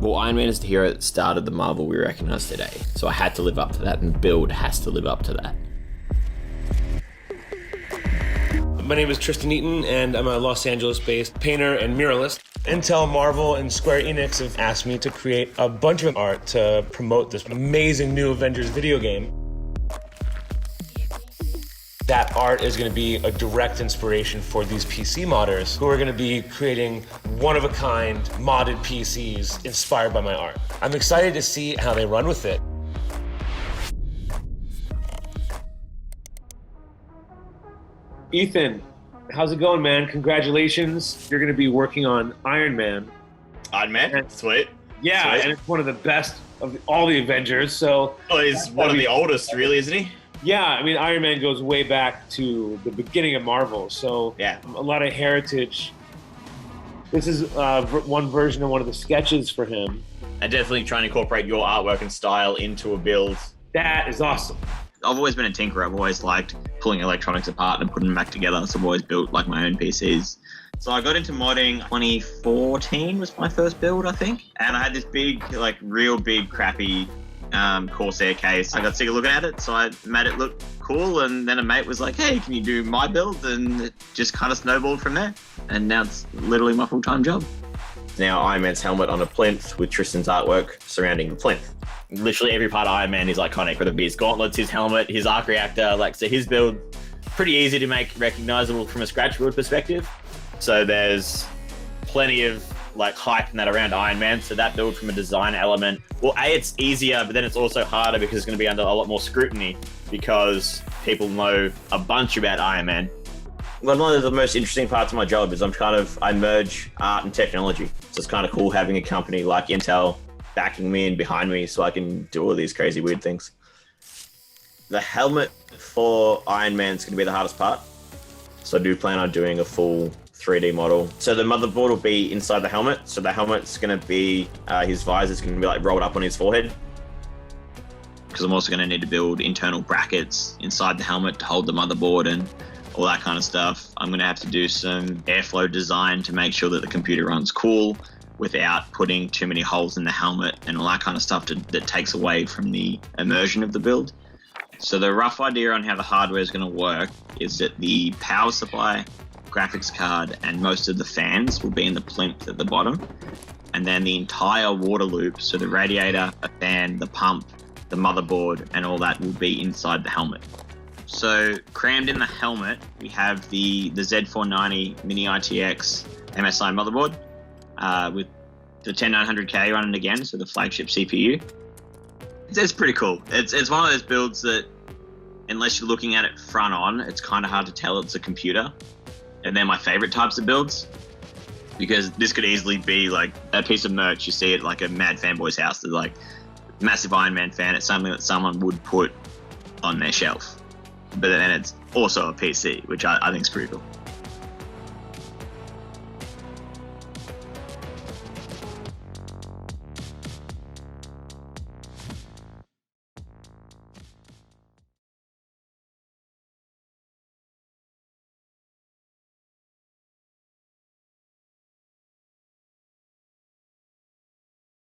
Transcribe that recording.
Well, Iron Man is the hero that started the Marvel we recognize today, so I had to live up to that, and Build has to live up to that. My name is Tristan Eaton, and I'm a Los Angeles-based painter and muralist. Intel, Marvel, and Square Enix have asked me to create a bunch of art to promote this amazing new Avengers video game. That art is going to be a direct inspiration for these PC modders who are going to be creating one-of-a-kind modded PCs inspired by my art. I'm excited to see how they run with it. Ethan, how's it going, man? Congratulations. You're going to be working on Iron Man. Iron Man? Sweet. Yeah, Sweet. And it's one of the best of all the Avengers, so... Oh, he's one of the oldest, really, isn't he? Yeah, I mean, Iron Man goes way back to the beginning of Marvel, so yeah, a lot of heritage. This is one version of one of the sketches for him. And definitely trying to incorporate your artwork and style into a build. That is awesome. I've always been a tinkerer. I've always liked pulling electronics apart and putting them back together, so I've always built like my own PCs. So I got into modding 2014 was my first build, I think. And I had this big, like real big, crappy Corsair case. I got sick of looking at it, so I made it look cool, and then a mate was like, hey, can you do my build? And it just kind of snowballed from there, and now it's literally my full-time job. Now Iron Man's helmet on a plinth with Tristan's artwork surrounding the plinth. Literally every part of Iron Man is iconic, whether it be his gauntlets, his helmet, his arc reactor. So his build, pretty easy to make recognizable from a scratch build perspective. So there's plenty of hype in that around Iron Man. So that build from a design element, well, it's easier, but then it's also harder because it's going to be under a lot more scrutiny because people know a bunch about Iron Man. One of the most interesting parts of my job is I merge art and technology. So it's kind of cool having a company like Intel backing me and behind me so I can do all these crazy weird things. The helmet for Iron Man is going to be the hardest part. So I do plan on doing a full 3D model. So the motherboard will be inside the helmet. So the helmet's going to be, his visor's going to be rolled up on his forehead. Because I'm also going to need to build internal brackets inside the helmet to hold the motherboard and all that kind of stuff. I'm going to have to do some airflow design to make sure that the computer runs cool without putting too many holes in the helmet and all that kind of stuff that takes away from the immersion of the build. So the rough idea on how the hardware is going to work is that the power supply, graphics card, and most of the fans will be in the plinth at the bottom. And then the entire water loop, so the radiator, a fan, the pump, the motherboard, and all that will be inside the helmet. So crammed in the helmet, we have the Z490 Mini ITX MSI motherboard with the 10900K running again, so the flagship CPU. It's pretty cool. It's one of those builds that, unless you're looking at it front on, it's kind of hard to tell it's a computer. And they're my favorite types of builds, because this could easily be like a piece of merch you see at like a mad fanboy's house. There's like massive Iron Man fan. It's something that someone would put on their shelf. But then it's also a PC, which I think is pretty cool.